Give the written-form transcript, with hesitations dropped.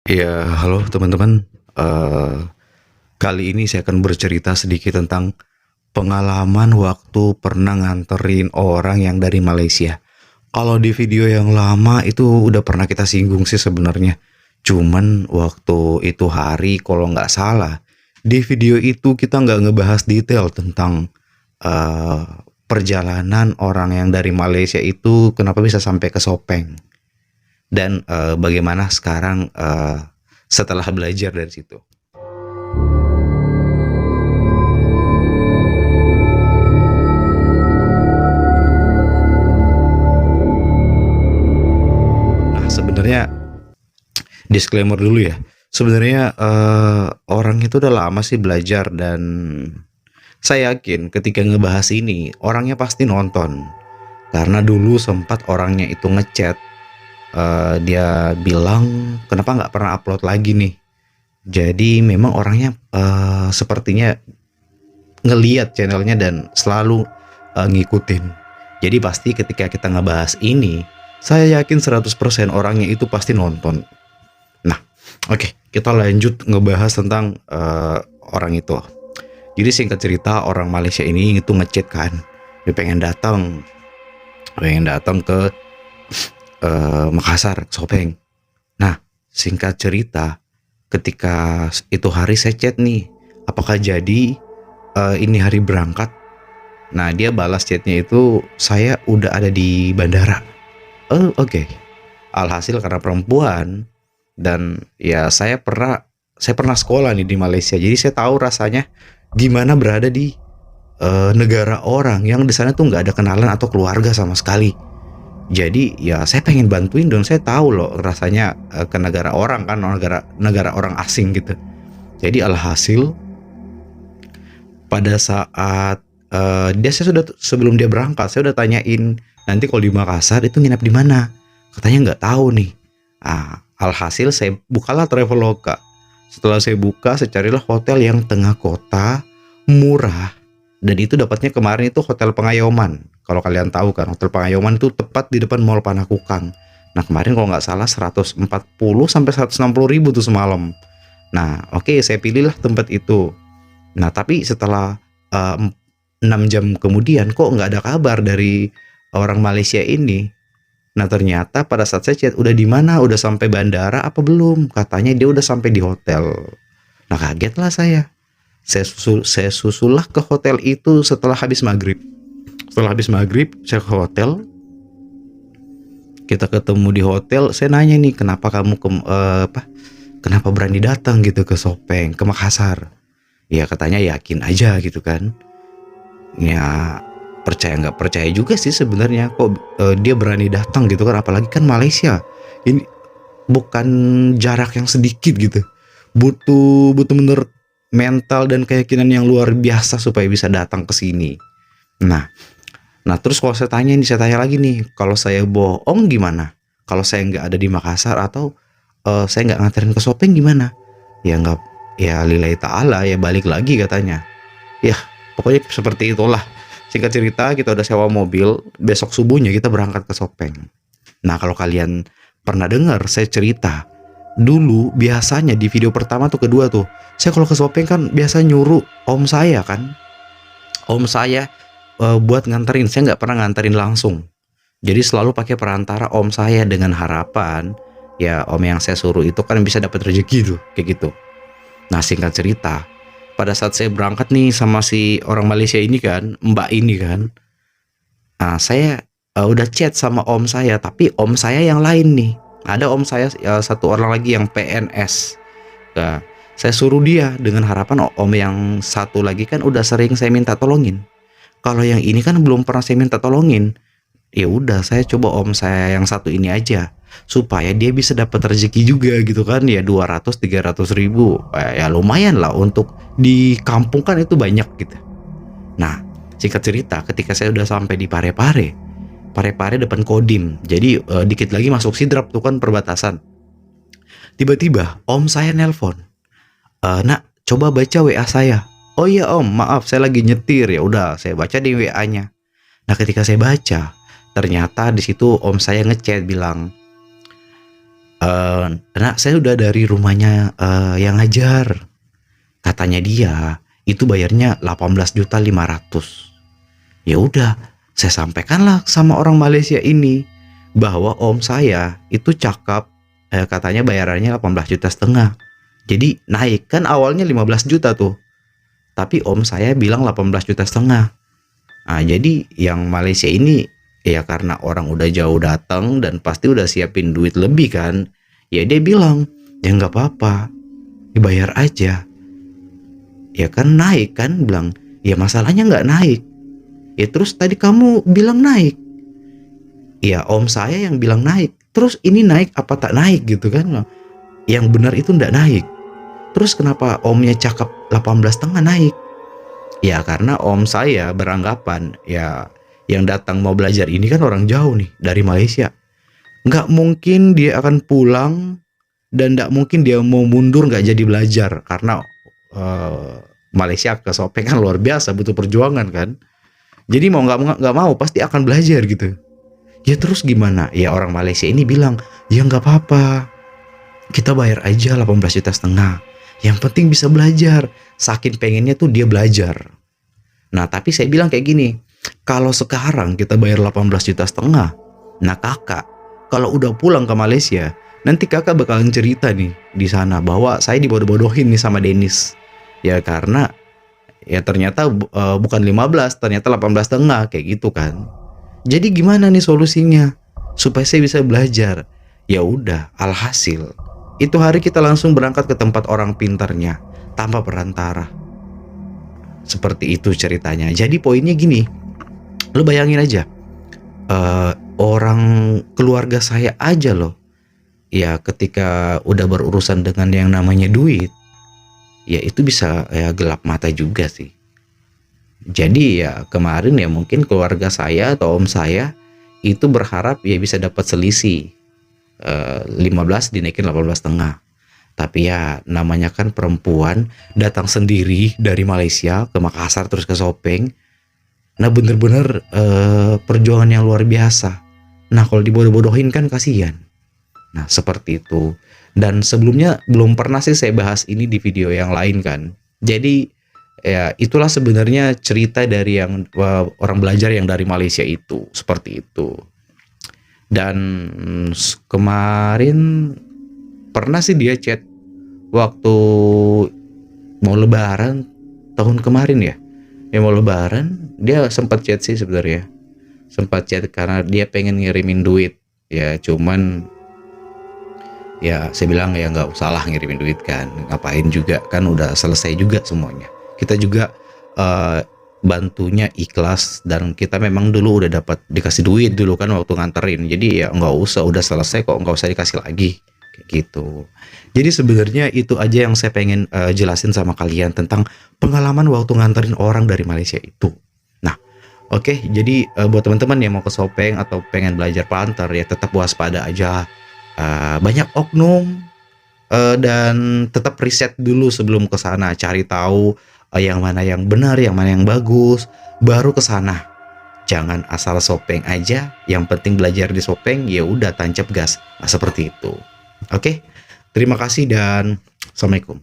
Ya, halo teman-teman. Eh, Kali ini saya akan bercerita sedikit tentang pengalaman waktu pernah nganterin orang yang dari Malaysia. Kalau di video yang lama itu udah pernah kita singgung sih sebenarnya. Cuman waktu itu hari kalau nggak salah, di video itu kita nggak ngebahas detail tentang eh, perjalanan orang yang dari Malaysia itu kenapa bisa sampai ke Sopeng. Dan bagaimana sekarang setelah belajar dari situ. Nah, sebenarnya disclaimer dulu ya. Sebenarnya orang itu udah lama sih belajar dan saya yakin ketika ngebahas ini orangnya pasti nonton. Karena dulu sempat orangnya itu ngechat, dia bilang kenapa nggak pernah upload lagi nih. Jadi memang orangnya sepertinya ngeliat channelnya dan selalu ngikutin. Jadi pasti ketika kita ngebahas ini, saya yakin 100% orangnya itu pasti nonton. Nah, oke, kita lanjut ngebahas tentang orang itu. Jadi singkat cerita, orang Malaysia ini itu ngechat kan, dia pengen datang ke Makassar, Sopeng. Nah, singkat cerita, ketika itu hari saya chat nih, apakah jadi ini hari berangkat? Nah, dia balas chatnya itu, saya udah ada di bandara. Oh, oke. Alhasil karena perempuan dan ya saya pernah sekolah nih di Malaysia. Jadi saya tahu rasanya gimana berada di negara orang yang di sana tuh nggak ada kenalan atau keluarga sama sekali. Jadi ya saya pengen bantuin dan saya tahu loh rasanya ke negara orang kan, negara negara orang asing gitu. Jadi alhasil pada saat saya sudah sebelum dia berangkat saya udah tanyain nanti kalau di Makassar itu nginep di mana, katanya nggak tahu nih. Alhasil saya bukalah Traveloka. Setelah saya buka, saya carilah hotel yang tengah kota, murah, dan itu dapatnya kemarin itu Hotel Pengayoman. Kalau kalian tahu kan, Hotel Pengayoman itu tepat di depan Mall Panakukang. Nah, kemarin kalau nggak salah 140 sampai 160 ribu tuh semalam. Nah, oke, saya pilihlah tempat itu. Nah, tapi setelah eh, 6 jam kemudian kok nggak ada kabar dari orang Malaysia ini. Nah, ternyata pada saat saya chat, udah di mana? Udah sampai bandara apa belum? Katanya dia udah sampai di hotel. Nah, kagetlah saya. Saya susullah ke hotel itu setelah habis maghrib. Setelah habis maghrib, saya ke hotel. Kita ketemu di hotel. Saya nanya nih, kenapa kamu kenapa berani datang gitu ke Sopeng, ke Makassar? Ya katanya yakin aja gitu kan. Ya percaya nggak percaya juga sih sebenarnya kok dia berani datang gitu kan, apalagi kan Malaysia ini bukan jarak yang sedikit gitu, butuh butuh bener mental dan keyakinan yang luar biasa supaya bisa datang ke sini. Nah, terus kalau saya tanya lagi nih, kalau saya bohong gimana? Kalau saya nggak ada di Makassar atau saya nggak nganterin ke Sopeng gimana? Ya nggak, ya lillahi ta'ala ya balik lagi katanya. Ya pokoknya seperti itulah. Singkat cerita, kita udah sewa mobil, besok subuhnya kita berangkat ke Sopeng. Nah, kalau kalian pernah dengar saya cerita, dulu biasanya di video pertama tuh kedua tuh, saya kalau ke Sopeng kan biasa nyuruh om saya kan. Om saya buat nganterin, saya nggak pernah nganterin langsung. Jadi selalu pakai perantara om saya dengan harapan ya om yang saya suruh itu kan bisa dapat rezeki tuh, kayak gitu. Nah, singkat cerita, pada saat saya berangkat nih sama si orang Malaysia ini kan, Mbak ini kan, saya udah chat sama om saya, tapi om saya yang lain nih. Ada om saya satu orang lagi yang PNS. Nah, saya suruh dia dengan harapan om yang satu lagi kan udah sering saya minta tolongin. Kalau yang ini kan belum pernah saya minta tolongin. Ya udah, saya coba om saya yang satu ini aja supaya dia bisa dapat rezeki juga gitu kan, ya 200-300 ribu ya lumayan lah untuk di kampung kan itu banyak gitu. Nah, singkat cerita, ketika saya udah sampai di Parepare, Parepare depan Kodim, jadi dikit lagi masuk Sidrap tuh kan perbatasan. Tiba-tiba om saya nelpon, nak coba baca WA saya. Oh iya om, maaf saya lagi nyetir. Ya udah, saya baca di WA-nya. Nah, ketika saya baca, ternyata di situ om saya ngechat bilang, "Nak, saya udah dari rumahnya yang ngajar." Katanya dia itu bayarnya 18.500.000. Ya udah, saya sampaikanlah sama orang Malaysia ini bahwa om saya itu cakap, katanya bayarannya 18,5 juta. Jadi naik, kan awalnya 15 juta tuh. Tapi om saya bilang 18,5 juta. Nah, jadi yang Malaysia ini ya karena orang udah jauh datang dan pasti udah siapin duit lebih kan. Ya dia bilang, "Ya nggak apa-apa, dibayar aja." Ya kan naik kan, bilang. Ya masalahnya nggak naik. Ya terus tadi kamu bilang naik. Ya om saya yang bilang naik. Terus ini naik apa tak naik gitu kan. Yang benar itu nggak naik. Terus kenapa omnya cakap 18,5 naik? Ya karena om saya beranggapan ya yang datang mau belajar ini kan orang jauh nih dari Malaysia. Nggak mungkin dia akan pulang dan nggak mungkin dia mau mundur nggak jadi belajar karena Malaysia ke Sopeng kan luar biasa, butuh perjuangan kan. Jadi mau nggak mau pasti akan belajar gitu. Ya terus gimana? Ya orang Malaysia ini bilang, ya nggak apa-apa, kita bayar aja 18,5 juta. Yang penting bisa belajar. Saking pengennya tuh dia belajar. Nah tapi saya bilang kayak gini, kalau sekarang kita bayar 18,5 juta, nah kakak kalau udah pulang ke Malaysia, nanti kakak bakalan cerita nih di sana bahwa saya dibodoh-bodohin nih sama Dennis. Ya karena ya ternyata bukan 15, ternyata 18,5 kayak gitu kan. Jadi gimana nih solusinya supaya saya bisa belajar? Ya udah, alhasil itu hari kita langsung berangkat ke tempat orang pintarnya tanpa perantara. Seperti itu ceritanya. Jadi poinnya gini, lo bayangin aja, orang keluarga saya aja loh, ya ketika udah berurusan dengan yang namanya duit, ya itu bisa ya gelap mata juga sih. Jadi ya kemarin ya mungkin keluarga saya atau om saya itu berharap ya bisa dapat selisih 15 dinaikin 18,5. Tapi ya namanya kan perempuan datang sendiri dari Malaysia ke Makassar terus ke Sopeng. Nah bener-bener perjuangan yang luar biasa. Nah kalau dibodoh-bodohin kan kasihan. Nah seperti itu. Dan sebelumnya belum pernah sih saya bahas ini di video yang lain kan. Jadi ya itulah sebenarnya cerita dari yang orang belajar yang dari Malaysia itu. Seperti itu. Dan kemarin pernah sih dia chat waktu mau lebaran tahun kemarin ya. Ya mau lebaran dia sempat chat sih sebenarnya. Sempat chat karena dia pengen ngirimin duit. Ya cuman ya saya bilang ya nggak usah lah ngirimin duit kan. Ngapain juga kan udah selesai juga semuanya. Kita juga bantunya ikhlas dan kita memang dulu udah dapat dikasih duit dulu kan waktu nganterin, jadi ya nggak usah, udah selesai kok, nggak usah dikasih lagi kayak gitu. Jadi sebenarnya itu aja yang saya pengen jelasin sama kalian tentang pengalaman waktu nganterin orang dari Malaysia itu. Nah oke, jadi buat teman-teman yang mau ke Sopeng atau pengen belajar planter ya tetap waspada aja, banyak oknum, dan tetap riset dulu sebelum ke sana, cari tahu yang mana yang benar, yang mana yang bagus, baru ke sana. Jangan asal Sopeng aja, yang penting belajar di Sopeng, ya udah tancap gas. Nah, seperti itu. Oke, terima kasih dan assalamualaikum.